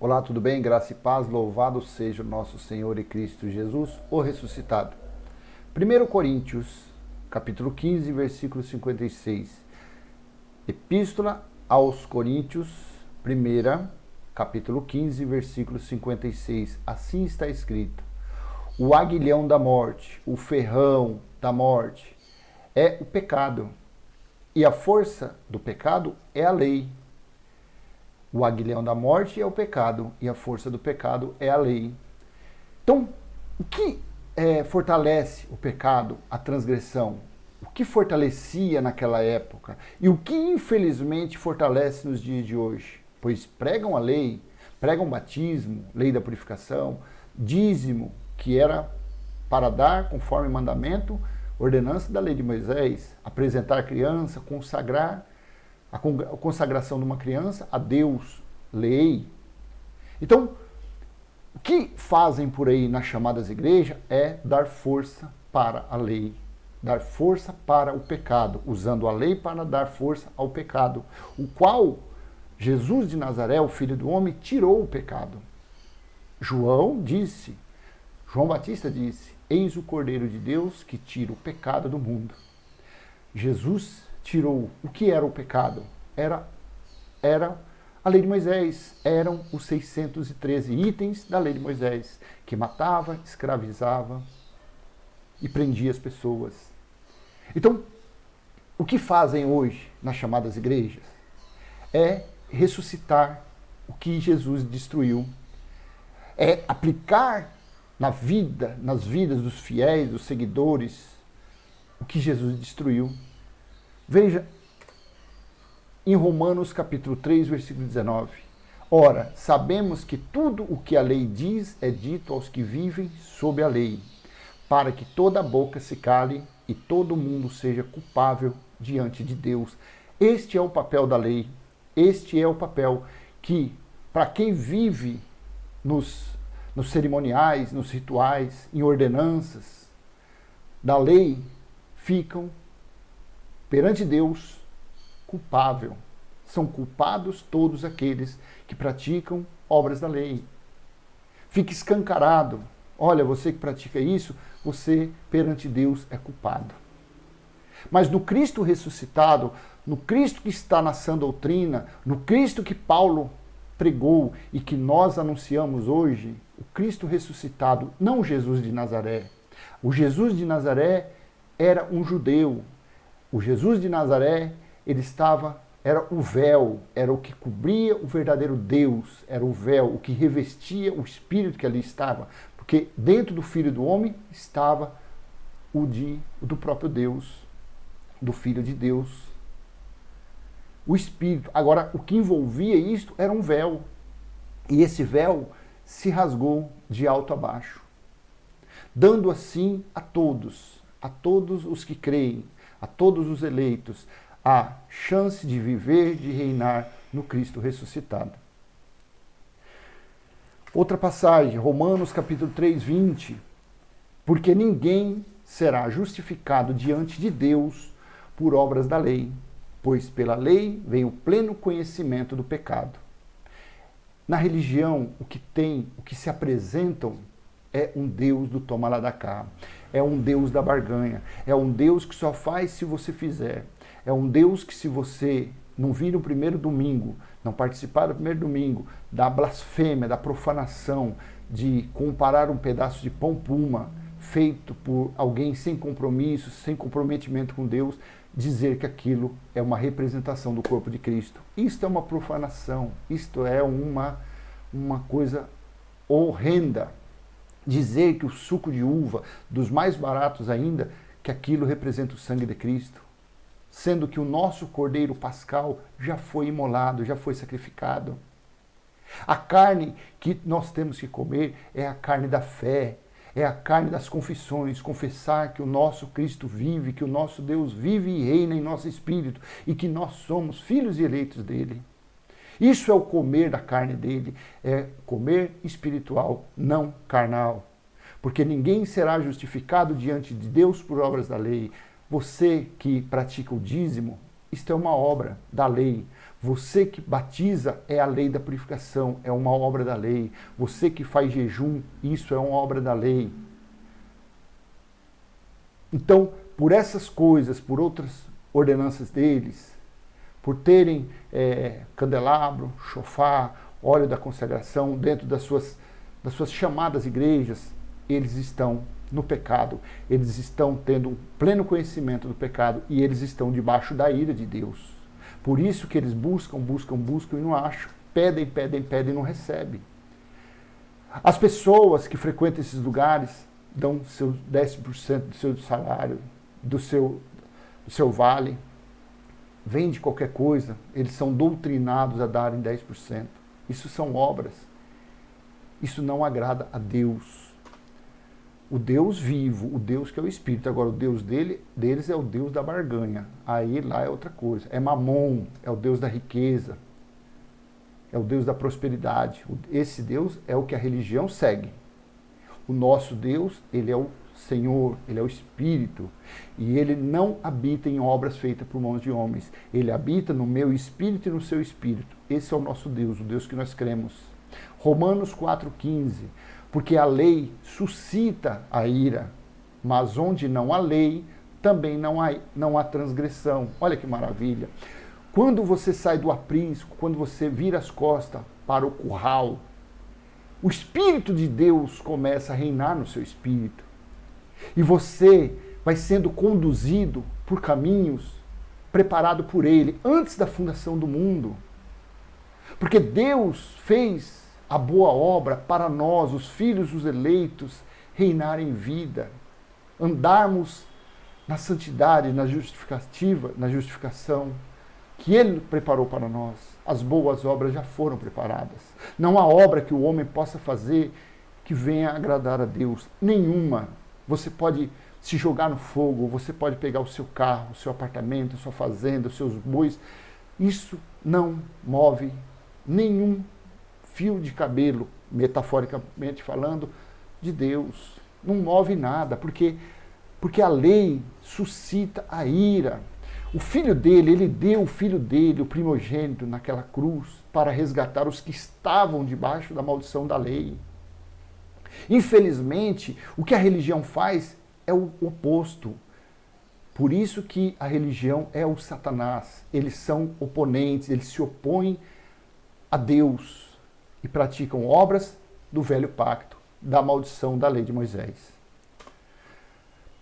Olá, tudo bem? Graça e paz, louvado seja o nosso Senhor e Cristo Jesus, o ressuscitado. 1 Coríntios, capítulo 15, versículo 56. Epístola aos Coríntios, 1, capítulo 15, versículo 56. Assim está escrito: o aguilhão da morte, o ferrão da morte, é o pecado, e a força do pecado é a lei. O aguilhão da morte é o pecado, e a força do pecado é a lei. Então, o que fortalece o pecado, a transgressão? O que fortalecia naquela época? E o que, infelizmente, fortalece nos dias de hoje? Pois pregam a lei, pregam batismo, lei da purificação, dízimo, que era para dar, conforme mandamento, ordenança da lei de Moisés, apresentar a criança, consagrar, a consagração de uma criança a Deus, lei. Então, o que fazem por aí nas chamadas igrejas é dar força para a lei, dar força para o pecado, usando a lei para dar força ao pecado, o qual Jesus de Nazaré, o Filho do Homem, tirou o pecado. João Batista disse: eis o Cordeiro de Deus que tira o pecado do mundo. Jesus tirou. O que era o pecado? Era a lei de Moisés, eram os 613 itens da lei de Moisés, que matava, escravizava e prendia as pessoas. Então, o que fazem hoje nas chamadas igrejas é ressuscitar o que Jesus destruiu, é aplicar nas vidas dos fiéis, dos seguidores, o que Jesus destruiu. Veja, em Romanos capítulo 3, versículo 19. Ora, sabemos que tudo o que a lei diz é dito aos que vivem sob a lei, para que toda boca se cale e todo mundo seja culpável diante de Deus. Este é o papel da lei, este é o papel que, para quem vive nos cerimoniais, nos rituais, em ordenanças da lei, ficam perante Deus culpável. São culpados todos aqueles que praticam obras da lei. Fica escancarado. Olha, você que pratica isso, você perante Deus é culpado. Mas no Cristo ressuscitado, no Cristo que está na sã doutrina, no Cristo que Paulo pregou e que nós anunciamos hoje, o Cristo ressuscitado, não o Jesus de Nazaré. O Jesus de Nazaré era um judeu. O Jesus de Nazaré, era o véu, era o que cobria o verdadeiro Deus, era o véu, o que revestia o Espírito que ali estava, porque dentro do Filho do Homem estava o do próprio Deus, do Filho de Deus, o Espírito. Agora, o que envolvia isto era um véu, e esse véu se rasgou de alto a baixo, dando assim a todos os que creem, a todos os eleitos, a chance de viver, de reinar no Cristo ressuscitado. Outra passagem, Romanos capítulo 3, 20. Porque ninguém será justificado diante de Deus por obras da lei, pois pela lei vem o pleno conhecimento do pecado. Na religião, o que se apresentam é um Deus do toma lá da cá, é um Deus da barganha, é um Deus que só faz se você fizer, é um Deus que se você não vir no primeiro domingo, não participar do primeiro domingo, da blasfêmia, da profanação, de comparar um pedaço de pão puma feito por alguém sem compromisso, sem comprometimento com Deus, dizer que aquilo é uma representação do corpo de Cristo. Isto é uma profanação, isto é uma coisa horrenda. Dizer que o suco de uva, dos mais baratos ainda, que aquilo representa o sangue de Cristo, sendo que o nosso Cordeiro Pascal já foi imolado, já foi sacrificado. A carne que nós temos que comer é a carne da fé, é a carne das confissões, confessar que o nosso Cristo vive, que o nosso Deus vive e reina em nosso espírito e que nós somos filhos e eleitos dele. Isso é o comer da carne dele, é comer espiritual, não carnal. Porque ninguém será justificado diante de Deus por obras da lei. Você que pratica o dízimo, isto é uma obra da lei. Você que batiza é a lei da purificação, é uma obra da lei. Você que faz jejum, isso é uma obra da lei. Então, por essas coisas, por outras ordenanças deles, por terem candelabro, chofar, óleo da consagração dentro das suas chamadas igrejas, eles estão no pecado, eles estão tendo um pleno conhecimento do pecado e eles estão debaixo da ira de Deus. Por isso que eles buscam e não acham, pedem e não recebem. As pessoas que frequentam esses lugares dão seus 10% do seu salário, do seu vale, vende qualquer coisa, eles são doutrinados a darem 10%. Isso são obras. Isso não agrada a Deus. O Deus vivo, o Deus que é o Espírito. Agora, o Deus deles é o Deus da barganha. Aí lá é outra coisa. É Mamon, é o Deus da riqueza, é o Deus da prosperidade. Esse Deus é o que a religião segue. O nosso Deus, ele é o Senhor, ele é o Espírito. E ele não habita em obras feitas por mãos de homens. Ele habita no meu espírito e no seu espírito. Esse é o nosso Deus, o Deus que nós cremos. Romanos 4,15. Porque a lei suscita a ira, mas onde não há lei, também não há transgressão. Olha que maravilha. Quando você sai do aprisco, quando você vira as costas para o curral, o Espírito de Deus começa a reinar no seu espírito. E você vai sendo conduzido por caminhos preparados por Ele antes da fundação do mundo. Porque Deus fez a boa obra para nós, os filhos dos eleitos, reinar em vida, andarmos na santidade, na justificação que Ele preparou para nós. As boas obras já foram preparadas. Não há obra que o homem possa fazer que venha agradar a Deus. Nenhuma. Você pode se jogar no fogo, você pode pegar o seu carro, o seu apartamento, a sua fazenda, os seus bois. Isso não move nenhum fio de cabelo, metaforicamente falando, de Deus. Não move nada, porque a lei suscita a ira. O filho dele, ele deu o filho dele, o primogênito, naquela cruz, para resgatar os que estavam debaixo da maldição da lei. Infelizmente, o que a religião faz é o oposto. Por isso que a religião é o Satanás. Eles são oponentes, eles se opõem a Deus e praticam obras do velho pacto, da maldição da lei de Moisés.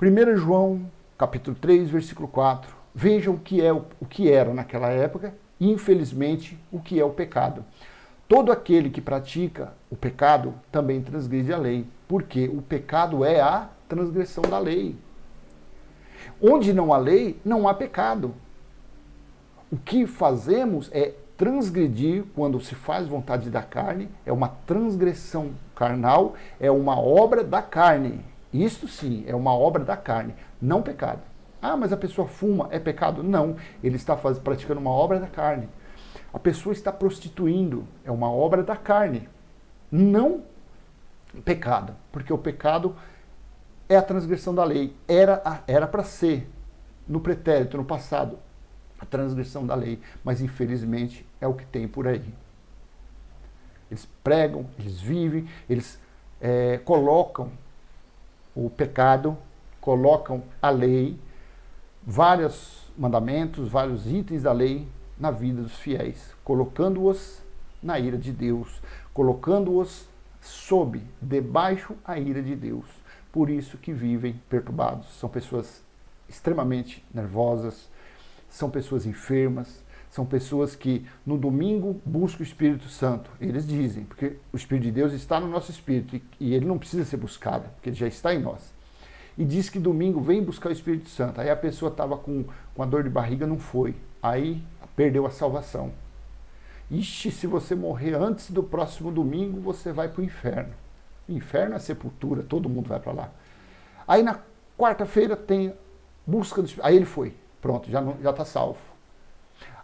1 João, capítulo 3, versículo 4. Vejam o que era naquela época e, infelizmente, o que é o pecado. Todo aquele que pratica o pecado também transgride a lei, porque o pecado é a transgressão da lei. Onde não há lei, não há pecado. O que fazemos é transgredir quando se faz vontade da carne, é uma transgressão carnal, é uma obra da carne. Isto sim, é uma obra da carne, não pecado. Ah, mas a pessoa fuma, é pecado? Não, ele está praticando uma obra da carne. A pessoa está prostituindo, é uma obra da carne, não pecado, porque o pecado é a transgressão da lei. Era para ser, no pretérito, no passado, a transgressão da lei, mas infelizmente é o que tem por aí. Eles pregam, eles vivem, eles colocam o pecado, colocam a lei, vários mandamentos, vários itens da lei na vida dos fiéis, colocando-os na ira de Deus, colocando-os debaixo a ira de Deus. Por isso que vivem perturbados. São pessoas extremamente nervosas, são pessoas enfermas, são pessoas que no domingo buscam o Espírito Santo. Eles dizem, porque o Espírito de Deus está no nosso espírito e ele não precisa ser buscado, porque ele já está em nós. E diz que domingo vem buscar o Espírito Santo. Aí a pessoa estava com a dor de barriga, não foi. Aí perdeu a salvação. Ixi, se você morrer antes do próximo domingo, você vai para o inferno. O inferno é a sepultura, todo mundo vai para lá. Aí na quarta-feira tem busca do Espírito. Aí ele foi, pronto, já está salvo.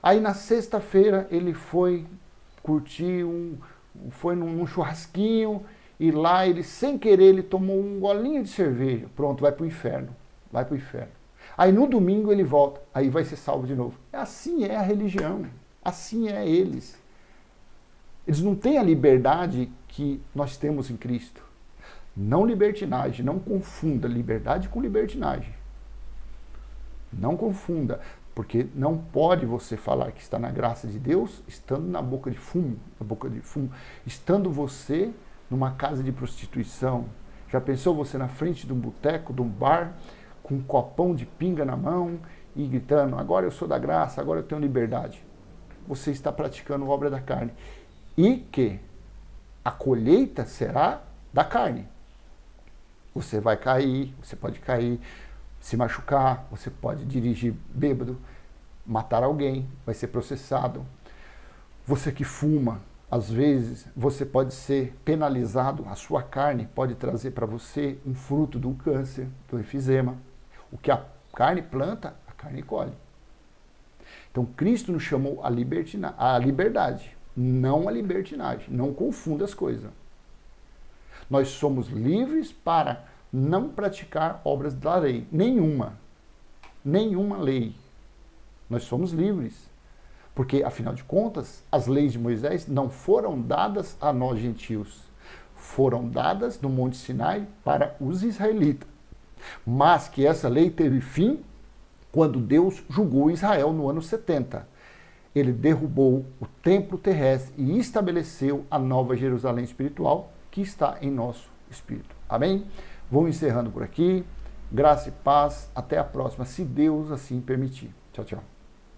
Aí na sexta-feira ele foi curtir, foi num churrasquinho, e lá ele, sem querer, ele tomou um golinho de cerveja. Pronto, vai para o inferno. Vai para o inferno. Aí no domingo ele volta, aí vai ser salvo de novo. Assim é a religião. Assim é eles. Eles não têm a liberdade que nós temos em Cristo. Não libertinagem, não confunda liberdade com libertinagem. Não confunda, porque não pode você falar que está na graça de Deus estando na boca de fumo, estando você numa casa de prostituição. Já pensou você na frente de um boteco, de um bar, com um copão de pinga na mão e gritando, agora eu sou da graça, agora eu tenho liberdade. Você está praticando obra da carne. E que a colheita será da carne. Você vai cair, você pode cair, se machucar, você pode dirigir bêbado, matar alguém, vai ser processado. Você que fuma, às vezes você pode ser penalizado, a sua carne pode trazer para você um fruto do câncer, do enfisema. O que a carne planta, a carne colhe. Então Cristo nos chamou a liberdade, não a libertinagem. Não confunda as coisas. Nós somos livres para não praticar obras da lei. Nenhuma lei. Nós somos livres. Porque, afinal de contas, as leis de Moisés não foram dadas a nós gentios. Foram dadas no Monte Sinai para os israelitas. Mas que essa lei teve fim quando Deus julgou Israel no ano 70. Ele derrubou o templo terrestre e estabeleceu a nova Jerusalém espiritual que está em nosso espírito. Amém? Vou encerrando por aqui. Graça e paz. Até a próxima, se Deus assim permitir. Tchau, tchau.